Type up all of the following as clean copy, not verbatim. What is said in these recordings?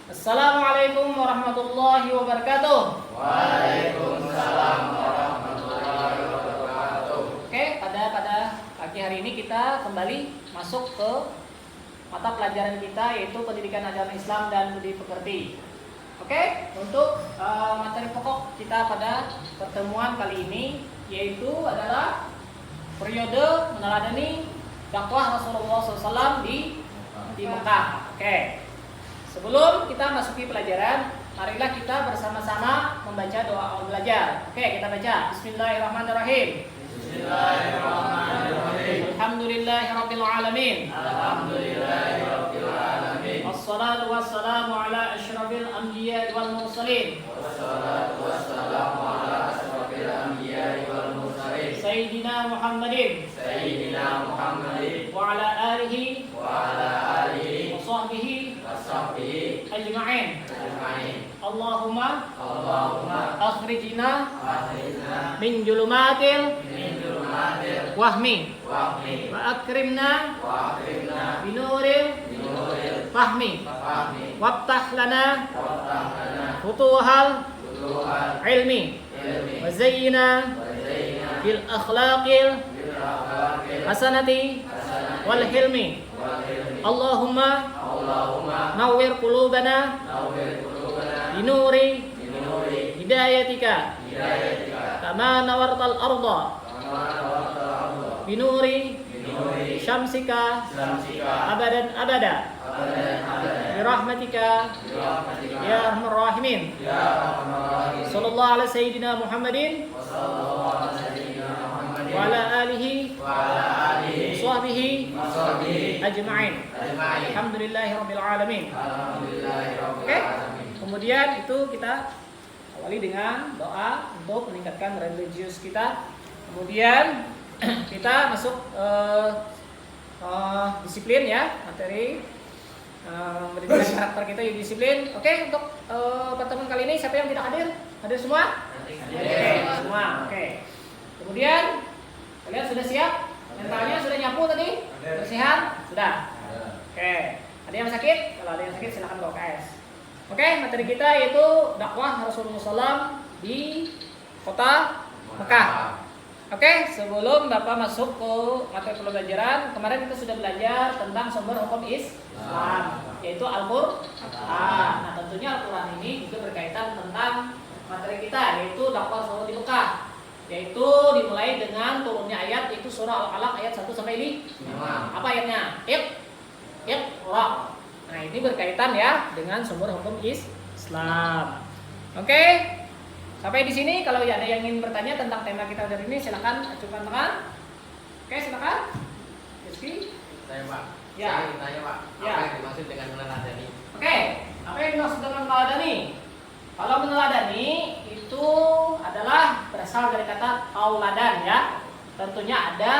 Assalamualaikum warahmatullahi wabarakatuh. Waalaikumsalam warahmatullahi wabarakatuh. Oke, pada pagi hari ini kita kembali masuk ke mata pelajaran kita, yaitu pendidikan agama Islam dan budi pekerti. Oke, untuk materi pokok kita pada pertemuan kali ini yaitu adalah periode meneladani dakwah Rasulullah SAW di Mekah. Oke. Sebelum kita masuki pelajaran, marilah kita bersama-sama membaca doa awal belajar. Oke, kita baca. Bismillahirrahmanirrahim. Bismillahirrahmanirrahim. Alhamdulillahirabbil alamin. Alhamdulillahirabbil alamin. Wassalatu wassalamu ala asyrafil anbiya'i wal mursalin. Wassalatu wassalamu ala asyrafil anbiya'i wal mursalin. Sayyidina Muhammadin Sayyidina Muhammadin wa ala alihi wa ala alihi wa sahbihi wa sahbihi ajma'in. ajma'in. Allahumma Allahumma akhrijna akhrijna min julumatil min julumatil wahmi wahmi wa akrimna wa akrimna binuril binuril fahmi fahmi waftah lana waftah lana futuhal futuhal ilmi ilmi wa zayyina wa zayyina bil akhlaqil bil akhlaqil hasanati hasanati wal hilmi. wal ilmi. Allahumma Allahumma nawwir qulubana nawwir qulubana binuri binuri hidayatika hidayatika kama nawartal arda kama nawartal arda binuri binuri syamsika syamsika abadan abada abadan abadan birahmatika birahmatika ya arhamar rahimin. ya arhamar rahimin. Sallallahu ala sayyidina Muhammadin Wa sallallahu ala sayyidina Muhammadin wa ala alihi wa ala alihi wa sahbihi wa sahbihi ajma'in. ajma'in. Alhamdulillahirabbil alamin. Alhamdulillahirabbil Oke. alamin. Kemudian itu kita awali dengan doa untuk meningkatkan religius kita. Kemudian kita masuk disiplin ya, materi pendidikan karakter kita yuk disiplin. Oke, untuk pertemuan kali ini siapa yang tidak hadir? Hadir semua? Oke, semua. Oke. Kemudian kalian sudah siap? Mentalnya sudah nyapu tadi? Bersihan? Sudah. Oke. Ada yang sakit? Kalau ada yang sakit silakan ke UKS. Oke, materi kita yaitu dakwah Rasulullah SAW di kota Mekah. Oke, sebelum Bapak masuk ke materi pembelajaran, kemarin kita sudah belajar tentang sumber hukum Islam, yaitu Al-Quran. Nah, tentunya Al-Quran ini juga berkaitan tentang materi kita, yaitu dakwah Rasulullah di Mekah, yaitu dimulai dengan turunnya ayat, yaitu surah Al-Alaq ayat 1 sampai 5. Apa ayatnya? Iqra. Nah, ini berkaitan ya dengan sumber hukum Islam. Oke. Sampai di sini, kalau ada yang ingin bertanya tentang tema kita hari ini, silakan ajukan tangan. Oke, silakan. Rizky. Saya Pak. Ya. Saya ingin tanya Pak, Ya. apa yang dimaksud dengan meneladani? Oke, apa yang dimaksud dengan meneladani? Kalau meneladani itu adalah berasal dari kata tauladan ya. Tentunya ada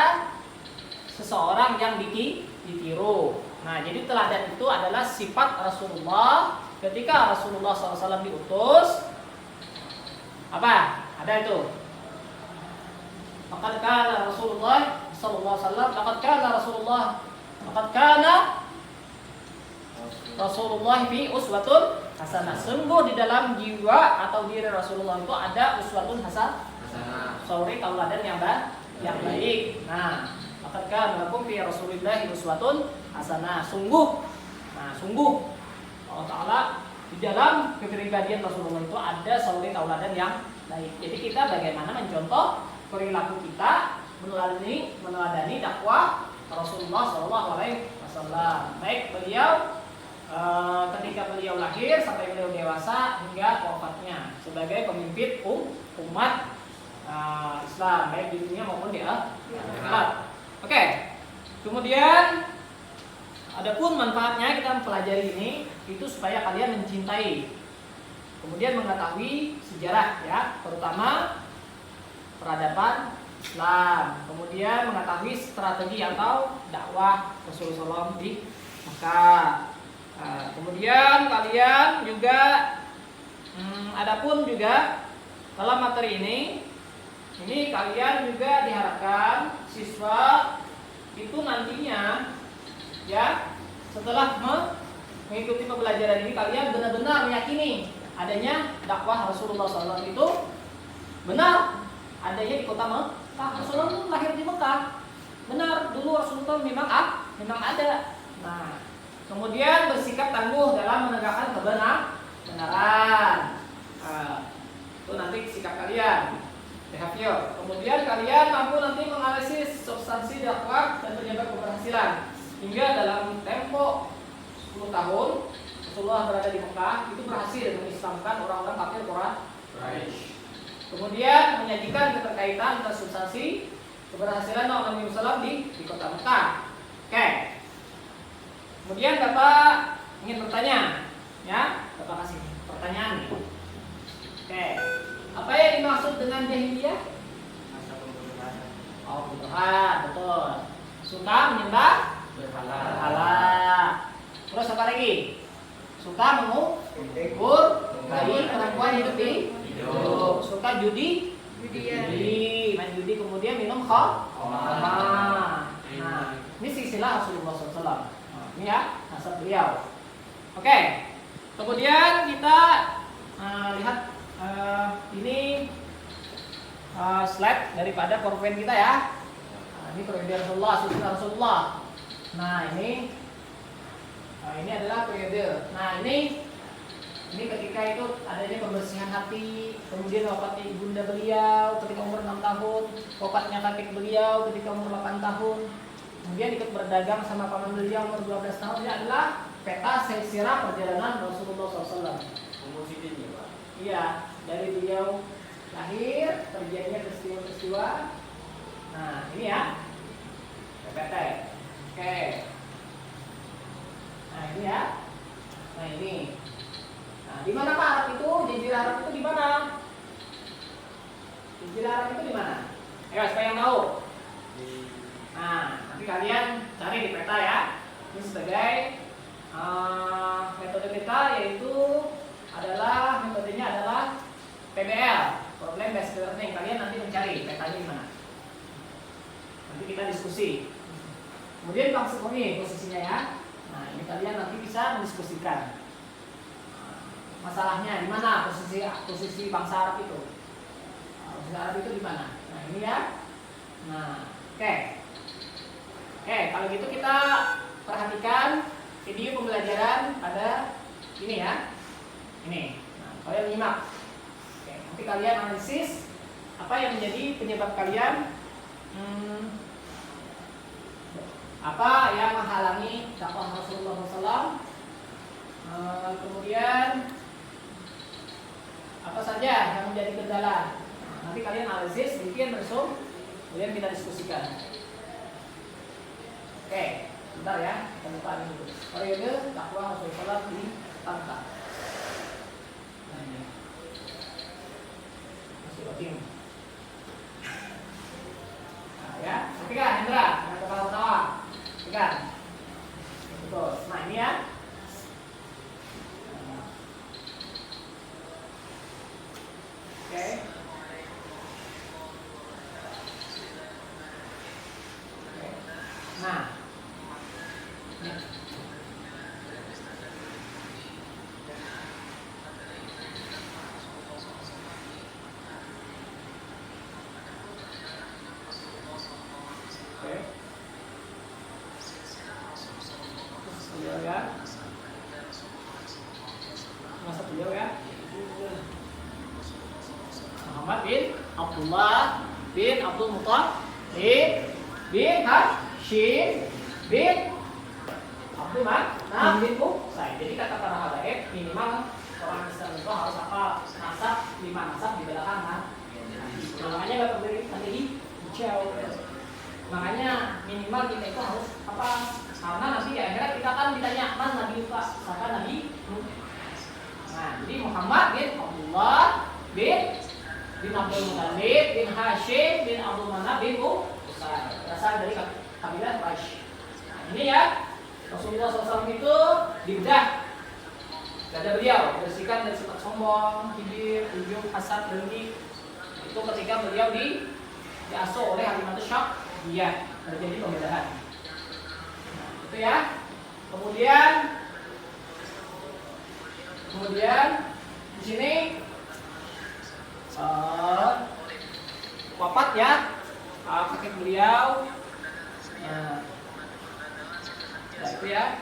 seseorang yang ditiru. Nah, jadi teladan itu adalah sifat Rasulullah ketika Rasulullah SAW diutus. Apa? Ada itu. Laqad kana Rasulullah sallallahu alaihi wasallam, laqad kana Rasulullah fi uswatun hasanah. Sungguh di dalam jiwa atau diri Rasulullah itu ada uswatun hasanah. Suri tauladan yang baik. Nah, laqad kana lakum fi Rasulillah uswatun hasanah. Sungguh. Nah, sungguh Allah Taala di dalam kepribadian Rasulullah itu ada suri tauladan yang baik. Jadi kita bagaimana mencontoh perilaku kita meneladani dakwah Rasulullah SAW. Baik beliau ketika beliau lahir sampai beliau dewasa hingga wafatnya sebagai pemimpin umat Islam baik di dunia maupun di akhirat. Oke. Kemudian adapun manfaatnya kita mempelajari ini itu supaya kalian mencintai, kemudian mengetahui sejarah ya, terutama peradaban Islam, kemudian mengetahui strategi atau dakwah Rasulullah SAW di Mekah. Kemudian kalian juga adapun juga dalam materi ini kalian juga diharapkan siswa itu nantinya ya setelah mengikuti pembelajaran ini kalian benar-benar meyakini adanya dakwah Rasulullah SAW itu benar adanya di kota Mekah. Rasulullah itu lahir di Mekah. Benar, dulu Rasulullah memang ada. Nah, kemudian bersikap tangguh dalam menegakkan kebenaran. Itu nanti sikap kalian. Behavior. Kemudian kalian mampu nanti menganalisis substansi dakwah dan penyebab keberhasilan. Hingga dalam tempo 10 tahun Rasulullah berada di Mekah itu berhasil mengislamkan orang-orang kafir Quraisy. Kemudian menyajikan keterkaitan antara substansi keberhasilan Nabi Muhammad di kota Mekah. Oke. Kemudian Bapak ingin bertanya, ya? Bapak kasih pertanyaan nih. Oke. Apa yang dimaksud dengan jahiliyah? Masa pembunuhan. Oh, Tuhan, betul. Suka menyembah berhala. Terus apa lagi? Suka mengukur bayi perempuan hidup di hidup. Suka judi, main judi, kemudian minum khamar. Nah, ini silsilah Rasulullah SAW. Ini ya, nasab beliau. Oke. Kemudian kita lihat ini slide daripada PowerPoint kita ya. Ini periode Rasulullah, silsilah Rasulullah. Nah, ini adalah periode. Nah, ini ketika itu adanya pembersihan hati, kemudian wafatnya ibunda beliau ketika umur 6 tahun, wafatnya kakek beliau ketika umur 8 tahun, kemudian ikut berdagang sama paman beliau umur 12 tahun. Ini adalah peta silsilah perjalanan Rasulullah SAW. Umur sidin ya Pak? Iya, dari beliau lahir, terjadinya peristiwa-peristiwa. Nah, ini ya PPT. Oke. Nah, ini ya. Nah, ini. Nah, di mana Pak Arab itu? Jazirah Arab itu di mana? Jazirah Arab itu di mana? Ayo, supaya yang tahu. Nah, nanti kalian cari di peta ya. Ini sebagai metode peta, yaitu metodenya adalah PBL, Problem Based Learning. Kalian nanti mencari petanya di mana. Nanti kita diskusi. Kemudian langsung ini posisinya ya. Nah, ini kalian nanti bisa mendiskusikan. Masalahnya di mana posisi bangsa Arab itu? Bangsa Arab itu di mana? Nah, ini ya. Nah, oke. Oke, kalau gitu kita perhatikan video pembelajaran pada ini ya. Ini. Nah, kalian nyimak. Oke, nanti kalian analisis apa yang menjadi penyebab kalian apa yang menghalangi dakwah Rasulullah SAW. Kemudian apa saja yang menjadi kendala. Nanti kalian analisis, bikin resume, kemudian kita diskusikan. Oke, bentar ya, kita buka ini dulu. Periode dakwah Rasulullah SAW di Tamta. Nah, ini masih loading. Nah, ya, oke kan, Hendra, jangan ketawa-ketawa, oke kan? Betul. Nah, ini ya. Oke. Nah, ini. Oke. Beliau ya. Masuk beliau ya. Muhammad bin Abdullah bin Abdul Muttalib bin Hashim bin Abdul Manaf bin Qusay. Jadi kata para habaib, minimal orang Islam itu harus apa? Nasab, 5 nasab di belakang kan. Makanya nggak berdiri nanti hijau. Makanya minimal kita itu harus apa? Karena nanti di akhirat kita akan ditanya man Nabi Musa, siapa Nabi Nuh. Nah, jadi Muhammad bin Abdullah bin Abdul Muttalib bin Hashim bin Abdul Manaf bin Qusay, berasal dari kabilah Quraisy. Nah, ini ya, Rasulullah SAW itu dibedah dada beliau, bersihkan dari sifat sombong, kibir, ujub, hasad, dengki. Itu ketika beliau diasuh oleh Halimatus Sya'diyah, terjadi pembedahan. Nah, itu ya. Kemudian Kemudian di sini wafat ya kakek beliau. Nah, itu ya.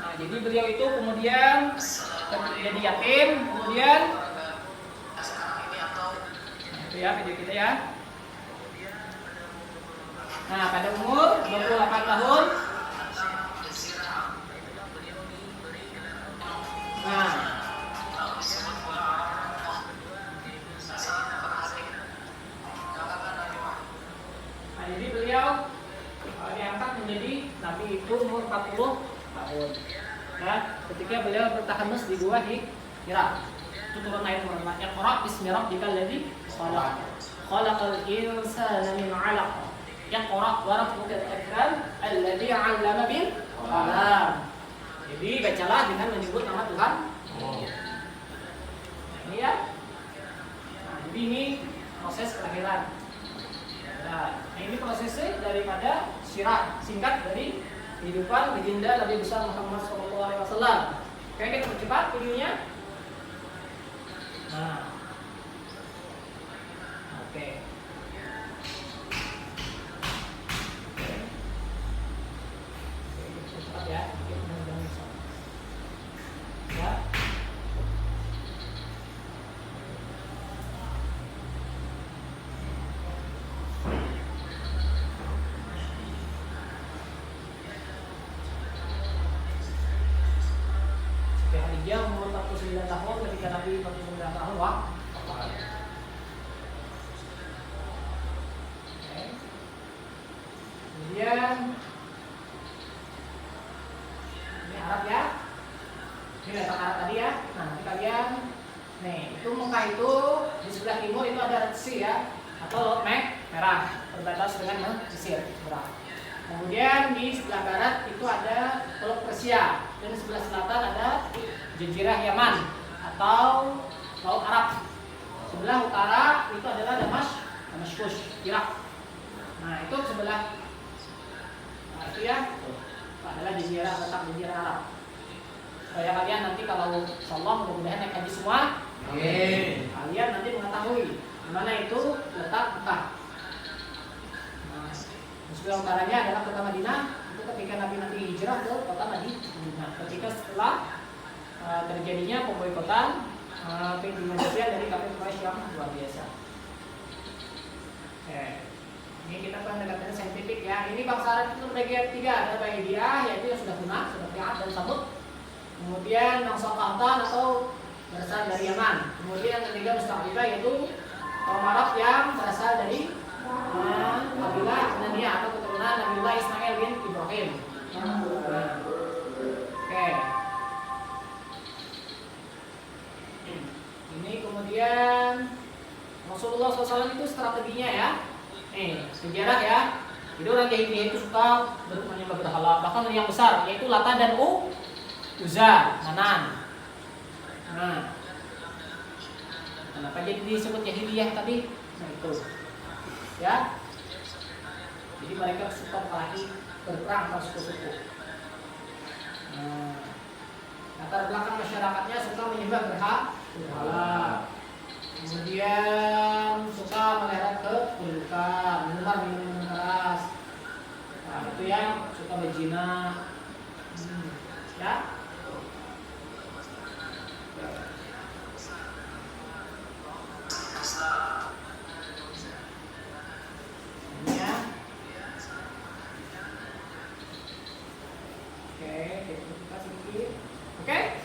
Nah, jadi beliau itu kemudian jadi yatim, kemudian itu ya video kita ya. Nah, pada umur 28 tahun. Nah, jadi beliau diangkat menjadi nabi itu umur 40 tahun. Nah, ketika beliau bertahanus di gua Hira, itu turun ayat Al-Qur'an, "Iqra bismi rabbikal ladzi khalaq. Khalaqal insana min 'alaq. Iqra wa rabbukal akram alladzi 'allama bil qalam." Jadi bacalah dengan menyebut nama Tuhan. Ini ya. Nah, jadi ini proses kelahiran. Nah, ini prosesnya daripada sirah singkat dari kehidupan legenda Nabi besar Muhammad SAW. Oke, kita percepat videonya. Nah, oke. Cepat ya. Ya. Dia umur 49 tahun ketika Nabi 49 tahun wafat. Kemudian ini Arab ya. Ini letak Arab tadi ya. Nah, nanti kalian nih, itu Mekah itu di sebelah timur itu ada Red Sea ya, atau Laut Merah, berbatas dengan Mesir seberang. Kemudian di sebelah barat itu ada Teluk Persia, dan di sebelah selatan ada Jazirah Yaman atau Laut Arab. Sebelah utara itu adalah Damaskus, Irak. Nah, itu sebelah itu ya, adalah Jazirah, letak Jazirah Arab. Supaya kalian nanti kalau insyaallah mudah-mudahan naik haji semua, amin. Kalian nanti mengetahui di mana itu letak Mekah. Sebelah utaranya adalah kota Madinah. Itu ketika Nabi nanti hijrah ke kota Madinah. Ketika setelah terjadinya pemboikotan penginvasian dari kafir Quraisy yang luar biasa. Ini kita pendekatannya saintifik ya. Ini bangsa Arab itu terbagi tiga. Ada Baidiyah, yaitu yang sudah punah seperti Ad dan Samud. Kemudian bangsa Qahtan atau berasal dari Yaman. Kemudian yang ketiga Musta'ribah, yaitu kaum Arab yang berasal dari kabilah Anania atau keturunan Nabiullah Ismail bin Ibrahim. Oke. Ini kemudian Rasulullah SAW itu strateginya ya. Sejarah ya. Jadi orang Yahudi itu suka menyembah berhala, bahkan yang besar yaitu Lata dan Uzza, Manan. Nah, kenapa jadi disebut Yahudiyah tadi? Nah itu. Ya, jadi mereka suka berperang antar suku-suku. Nah, latar belakang masyarakatnya suka menyembah berhala, kemudian suka melihara keburukan, minuman keras. Nah, itu yang suka berzina. Ya. Oke.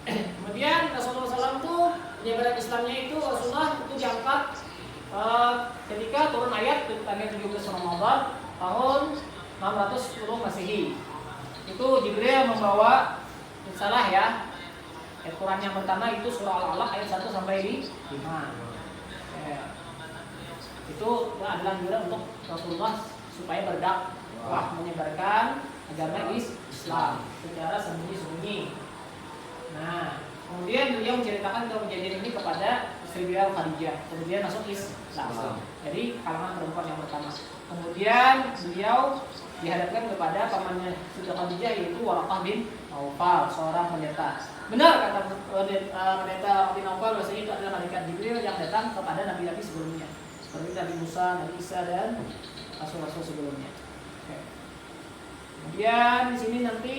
Kemudian Rasulullah SAW itu penyebaran Islamnya itu Rasulullah itu diangkat ketika turun ayat tanggal 17 Ramadan tahun 610 Masehi. Itu Jibril membawa salah ya. Al-Quran yang pertama itu surah Al-Alaq ayat 1 sampai 5. Itu adalah anjuran untuk Rasulullah supaya berdakwah menyebarkan agama Islam secara sembunyi-sembunyi. Nah, kemudian beliau menceritakan kejadian ini kepada istri beliau Khadijah. Kemudian masuk Islam. Jadi kalangan perempuan yang pertama. Kemudian beliau dihadapkan kepada pamannya Siti Khadijah, yaitu Waraqah bin Naufal, seorang pendeta. Benar kata pendeta bin Naufal bahwasanya itu adalah malaikat Jibril yang datang kepada nabi-nabi sebelumnya, seperti Nabi Musa, Nabi Isa, dan rasul-rasul sebelumnya. Oke. Kemudian di sini nanti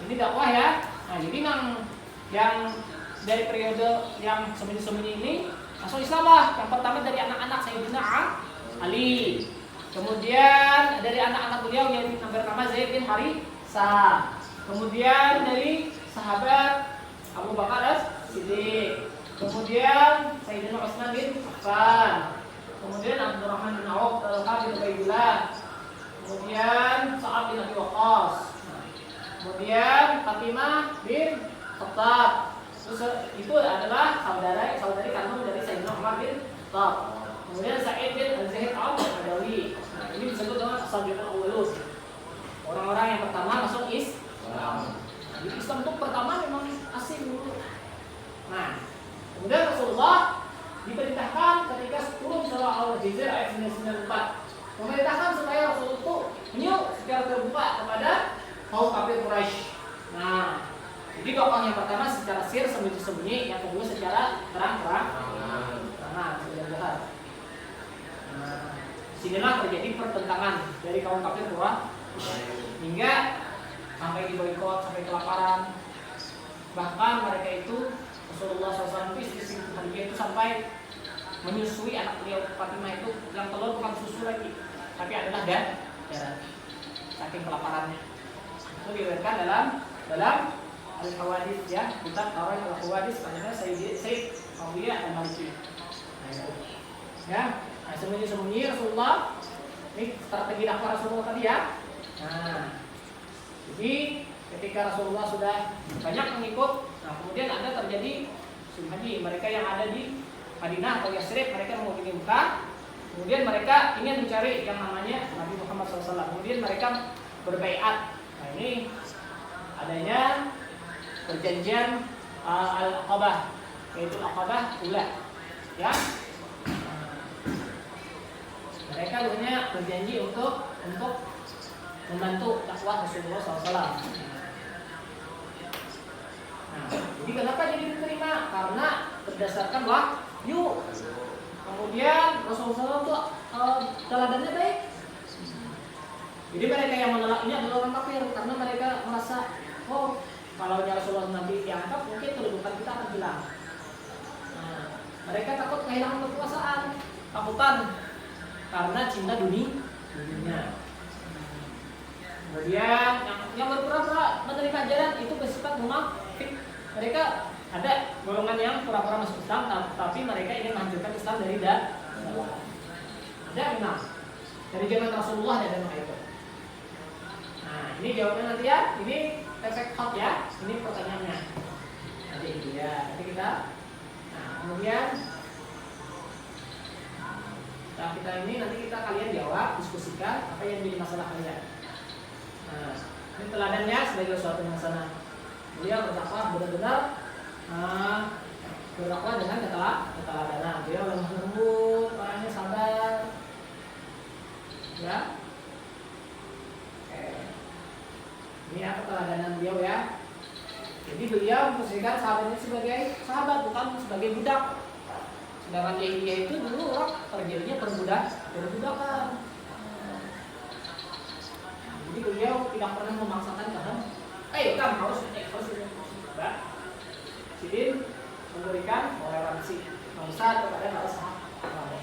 ini dakwah ya. Nah, jadi yang dari periode yang sembunyi-sembunyi ini masuk Islam lah. Yang pertama dari anak-anak Sayyidina Ali. Kemudian dari anak-anak beliau yang bernama Zaid bin Harithah. Kemudian dari sahabat Abu Bakar As-Siddiq. Kemudian Sayyidina Utsman bin Affan. Kemudian Abdurrahman bin Auf, Talha bin Ubaidillah. Kemudian Sa'ad bin Abi Waqqas. Kemudian Fatimah bin Khattab. Terus itu adalah saudari kandung dari Sayyidina Umar bin Khattab. Kemudian Sa'id bin Al-Zahid Al-Badawi. Nah, ini disebut dengan As-Sabiqul Awwalun. Orang-orang yang pertama masuk Islam. Jadi Islam itu pertama memang asing dulu. Nah, kemudian Rasulullah diperintahkan ketika turun surah Al-Jizr ayat 94, memerintahkan supaya Rasulullah itu menyuruh secara terbuka kepada kaum kafir Quraisy. Nah, jadi dakwah yang pertama secara sir sembunyi-sembunyi, yang kedua secara terang-terang. Nah, jelas. Nah, disinilah terjadi pertentangan dari kaum kafir Quraisy hingga sampai diboikot, sampai kelaparan. Bahkan mereka itu Rasulullah SAW istri Khadijah itu sampai menyusui anak beliau Fatimah itu yang telur bukan susu lagi, tapi adalah darah. Saking kelaparannya. Itu diriwayatkan dalam Al-Hawadits ya, kitab Al-Hawadits karena Sayyid Awliya Al-Maliki. Nah, itu. Ya, nah, sembunyi-sembunyi Rasulullah ini strategi dakwah Rasulullah tadi ya. Nah, jadi ketika Rasulullah sudah banyak mengikut, nah kemudian ada terjadi haji, mereka yang ada di Madinah atau Yasrib, mereka mengunjungi Mekah. Kemudian mereka ingin mencari yang namanya Nabi Muhammad SAW. Kemudian mereka berbaiat. Nah, ini adanya perjanjian Al-Aqabah, yaitu Al-Aqabah Ula. Ya, mereka hanya berjanji untuk membantu dakwah Rasulullah SAW. Nah, jadi kenapa jadi diterima? Karena berdasarkan wahyu. Kemudian Rasulullah SAW itu teladannya baik. Jadi mereka yang menolak ini adalah orang kafir karena mereka merasa, oh, kalau Rasulullah nanti diangkat mungkin kedudukan kita akan hilang. Nah, mereka takut kehilangan kekuasaan, takutan karena cinta dunia. Kemudian yang berpura-pura menerima ajaran itu bersifat munafik. Mereka ada golongan yang pura-pura masuk Islam, tapi mereka ingin menghancurkan Islam dari dalam. Ada memang dari zaman Rasulullah ada memang itu. Nah, ini jawabannya nanti ya. Ini efek hot ya. Ini pertanyaannya. Nanti ya. Nanti kita. Nah, kemudian kita ini nanti kalian jawab, diskusikan apa yang menjadi masalah kalian. Nah, ini teladannya sebagai suatu yang sana. Beliau berdakwah benar-benar berdakwah dengan keteladanan. Beliau lemah lembut, orangnya sabar. Ya. Ini ya keteladanan beliau ya. Jadi beliau memposisikan sahabatnya sebagai sahabat, bukan sebagai budak. Sedangkan jahiliyah itu dulu orang terjadinya perbudakan. Jadi beliau tidak pernah memaksakan kehendak. Kamu harus enggak. Sidin memberikan toleransi bangsa kepada para sahabat.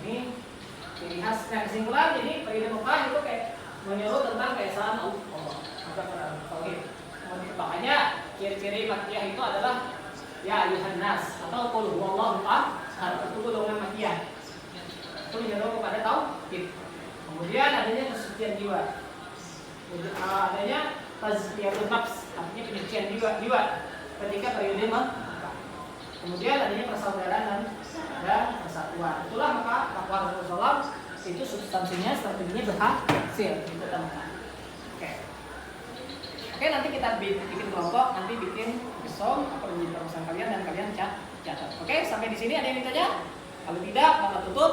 Ini ciri khasnya. Kesimpulan, jadi periode Mekah itu kayak menyuruh tentang keesaan Allah. Tauhid. Makanya ciri-ciri Makkiyah itu adalah ya ayuhan nas atau qul huwallahu ahad, itu golongan Makkiyah. Itu menyuruh kepada tauhid. Kemudian adanya kesucian jiwa. Adanya tazkiyatun nafs, artinya penyucian jiwa ketika periode Mekah. Kemudian adanya persaudaraan dan persatuan. Itulah maka dakwah Rasulullah itu substansinya, strateginya berhasil di kota Mekah. Oke, nanti kita bikin kelompok, nanti bikin besok apa menjadi permasalahan kalian dan kalian catat. Oke, sampai di sini ada yang ditanya? Kalau tidak, maka tutup.